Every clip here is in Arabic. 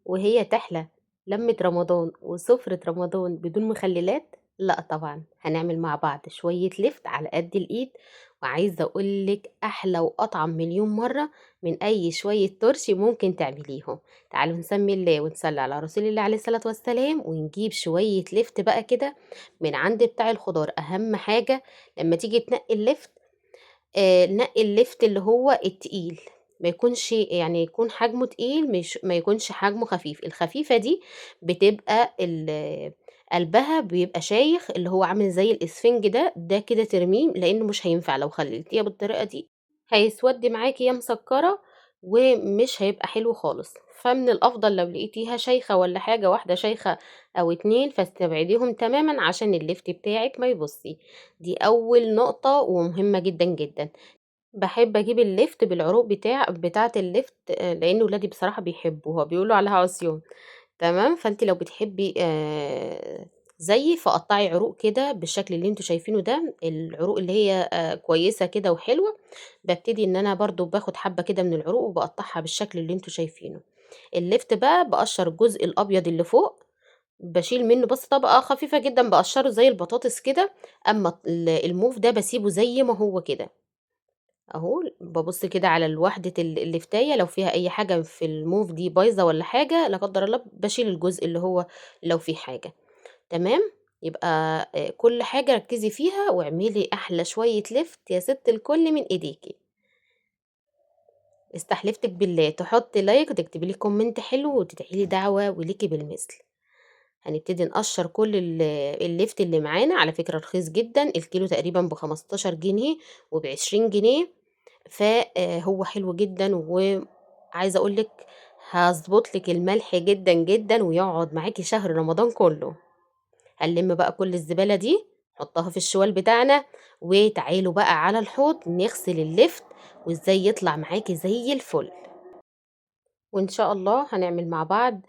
وهي تحلى لمة رمضان وسفرة رمضان بدون مخللات؟ لأ طبعًا، هنعمل مع بعض شوية لِفْت على قد الإيد، وعايزة أقول لِك أحلى وأطعم مليون مرّة من أي شوية تُرشي ممكن تعمليهم. تعالوا نسمّي الله ونصلّي على رسول الله عليه الصلاة والسلام، ونجيب شوية لِفْت بقى كده من عند بتاع الخضار. أهم حاجة لمّا تيجي تنقّي اللِفْت، نقي الليفت اللي هو التقيل، ما يكونش يعني يكون حجمه تقيل، مش ما يكونش حجمه خفيف. الخفيفة دي بتبقى قلبها بيبقى شايخ، اللي هو عامل زي الإسفنج ده كده ترميه، لإنه مش هينفع لو خلّيتيها بالطريقة دي هيسوَد معاكِ يا مسكّرة ومش هيبقى حلو خالص. فمن الأفضل لو لقيتيها شايخة والّا حاجة، واحدة شايخة أو 2 فاستبعديهم تمامًا عشان الليفت بتاعِك ما يبوظش. دي أول نقطة ومهمة جدًا، جدًا. باحب أجيب اللِفْت بالعروق بتاعة اللِفْت، لإن ولادي بصراحة بيحبوها، بيقولوا عليها عصيان. تمام، فأنتِ لو بتحبي زيي فقطّعي عروق كده بالشكل اللي أنتم شايفينه ده، العروق اللي هي كويسة كده وحلوة. بابتدي إن أنا برضه باخد حبّة كده من العروق وباقطّعها بالشكل اللي أنتم شايفينه. اللِفْت بقى باقشّر الجزء الأبيض اللي فوق، باشيل منه بس طبقة خفيفة جدًا، باقشّره زي البطاطس كده. أمّا الموف ده باسيبه زي ما هو كده. أهو بابُص كده على الوحدة الليفتاية لو فيها أي حاجة في الموف دي بايظة والّا حاجة لا قدّر الله، باشيل الجزء اللي هو لو فيه حاجة. تمام، يبقى كل حاجة ركّزي فيها واعملي أحلى شوية لِفْت يا سِت الكل من إيديكِ. استحلفتِك بالله تحطّي لايك وتكتبي لي comment حلو وتدعي لي دعوة وليكِ بالمثل. هنبتدي نقشّر كل الليفت اللي معانا، على فكرة رخيص جدًا، الكيلو تقريبًا ب15 جنيه وب20 جنيه. هو حلو جدًا، وعايزة أقول لِك هاضبط لِك الملح جدًا، جدًا، ويقعد معاكِ شهر رمضان كله. هنلم بقى كل الزبالة دي نحطها في الشوال بتاعنا، وتعالوا بقى على الحوض نغسل الليفت وإزاي يطلع معاكِ زي الفل. وإن شاء الله هنعمل مع بعض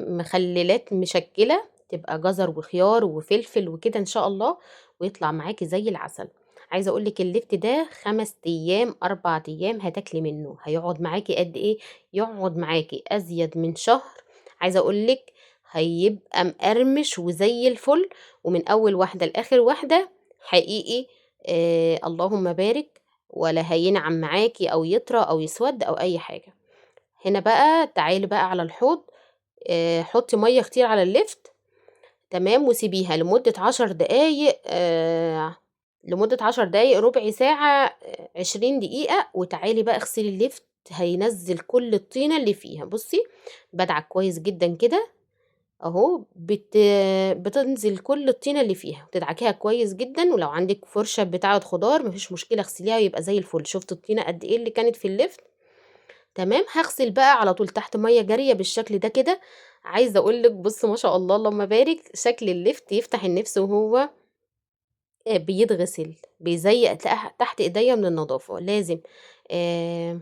مخلّلات مشكّلة، تبقى جزر وخيار وفلفل وكده إن شاء الله، ويطلع معاكِ زي العسل. عايزة أقول لِك اللِفْت ده 5 أيام، 4 أيام هتاكلي منه، هيقعد معاكِ قد إيه، يقعد معاكِ أزيد من شهر. عايزة أقول لِك هيبقى مقرمش وزي الفل، ومن أول واحدة لآخر واحدة حقيقي اللهم بارك، ولا هينعم معاكِ أو يطرى أو يسوَد أو أي حاجة. هنا بقى تعالي بقى على الحوض، حطّي مَيّة كتير على الليفت. تمام، وسيبيها لمدة 10 دقايق، لمدة 10 دقايق، ربع ساعة، 20 دقيقة، وتعالي بقى اغسلي الليفت هينزّل كل الطينة اللي فيها. بُصّي، بادعك كويس جدًا كده أهو، بتنزل كل الطينة اللي فيها، وتدعكيها كويس جدًا، ولو عندِك فُرشة بتاعة خضار ما فيش مشكلة اغسليها ويبقى زي الفل. شُفتِ الطينة قد إيه اللي كانت في الليفت؟ تمام، هاغسل بقى على طول تحت مَيّة جارية بالشكل ده كده. عايزة أقول لِك بُصّي ما شاء الله اللهم بارك، شكل الليفت يفتح النِفس وهو بيتغسل، بيزيّق تحت إيديّا من النضافة. لازم آآ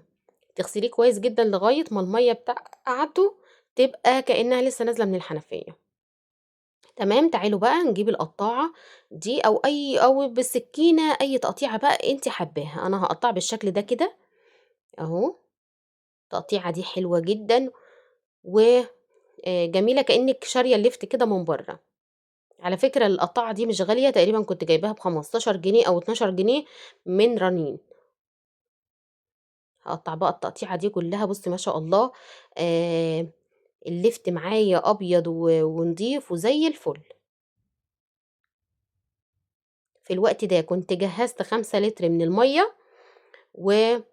تغسليه كويس جدًا لغاية ما المَيّة بتاعته تبقى كإنها لسه نازلة من الحنفية. تمام، تعالوا بقى نجيب القطّاعة دي أو بالسكينة أي تقطيعة بقى أنتِ حاباها. أنا هاقطّعها بالشكل ده كده أهو، التقطيعة دي حلوة جدًا و جميلة كإنِّك شارية الليفت كده من برّه. على فكرة القطّاعة دي مش غالية، تقريبًا كنت جايباها ب15 جنيه أو 12 جنيه من رنين. هاقطّع بقى التقطيعة دي كلّها. بُصّي ما شاء الله، آآ الليفت معايا أبيض ونضيف وزي الفل. في الوقت ده كنت جهّزت 5 لتر من المَيّة، وهاقول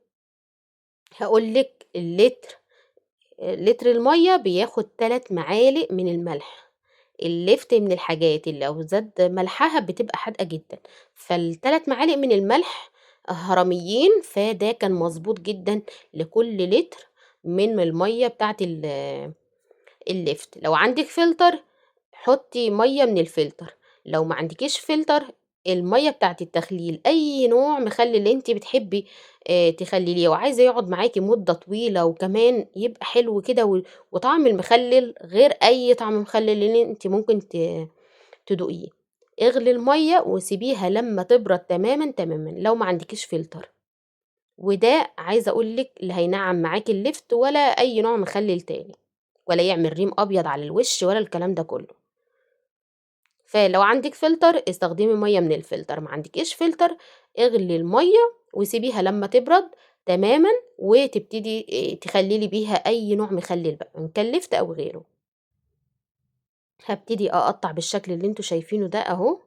لِك لتر المَيّة بياخد 3 معالق من الملح. الليفت من الحاجات اللي لو زاد ملحها بتبقى حادقة جدًا، فال3 معالق من الملح هرميين، فده كان مضبوط جدًا لكل لتر من المَيّة بتاعة الليفت. لو عندِك فلتر حطّي مَيّة من الفلتر، لو ما عندكيش فلتر المَيّة بتاعة التخليل، أي نوع مخلل أنتِ بتحبي تخلّليه وعايزة يقعد معاكِ مدة طويلة وكمان يبقى حلو كده وطعم المخلل غير أي طعم مخلل اللي أنتِ ممكن تدوقيه. اغلي المَيّة وسيبيها لمّا تبرد تمامًا، تمامًا لو ما عندكيش فلتر. وده عايزة أقول لِك لا هينعّم معاكِ الليفت ولا أي نوع مخلل تاني. ولا يعمل ريم أبيض على الوش ولا الكلام ده كله. فلو عندك فلتر استخدمي مية من الفلتر، ما عندكيش فلتر اغلي المية وسيبيها لما تبرد تماما، وتبتدي تخللي بيها أي نوع مخلل بقى إن كان لفت أو غيره. هبتدي أقطع بالشكل اللي انتوا شايفينه ده أهو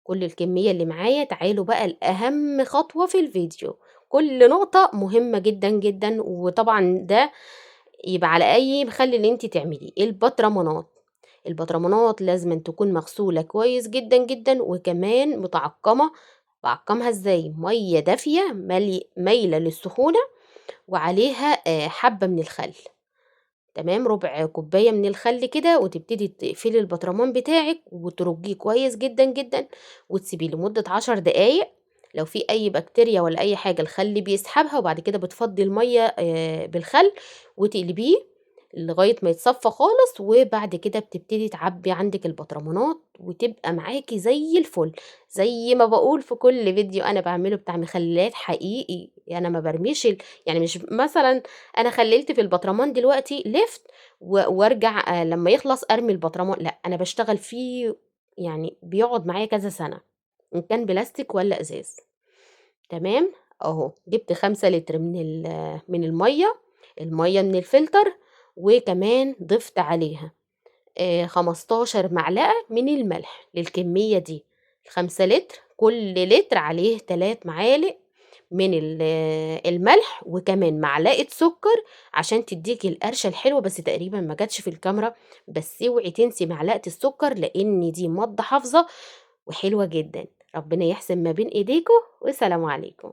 كل الكمية اللي معايا. تعالوا بقى لأهم خطوة في الفيديو، كل نقطة مهمة جدا جدا، وطبعا ده يبقى على أي مخلل انت تعمليه. البطرمانات، البطرمانات لازم تكون مغسولة كويس جدا جدا، وكمان متعقمة. بعقمها ازاي؟ مية دافية مايلة للسخونة، وعليها حبة من الخل، تمام، ربع كوباية من الخل كده، وتبتدي تقفلي البطرمان بتاعك وترجيه كويس جدا جدا، وتسيبيه لمدة 10 دقايق. لو في اي بكتيريا ولا اي حاجة الخل بيسحبها، وبعد كده بتفضي المية بالخل وتقلبيه لغاية ما يتصفى خالص، وبعد كده بتبتدي تعبي عندك البطرمانات وتبقى معاكي زي الفل. زي ما بقول في كل فيديو انا بعمله بتاع مخللات حقيقي، انا ما برميش يعني مش مثلا انا خللت في البطرمان دلوقتي لفت وارجع لما يخلص ارمي البطرمان، لا انا بشتغل فيه، يعني بيقعد معايا كذا سنة ان كان بلاستيك ولا ازاز. تمام، اهو جبت 5 لتر من المية، المية من الفلتر، وكمان ضفت عليها 15 معلقة من الملح للكمية دي. 5 لتر، كل لتر عليه 3 معالق من الملح، وكمان معلقة سكر عشان تديكي القرشة الحلوة، بس تقريبا ما جاتش في الكاميرا. بس اوعي تنسي معلقة السكر لان دي مادة حافظة وحلوة جدا. ربنا يحسن ما بين ايديكم، والسلام عليكم.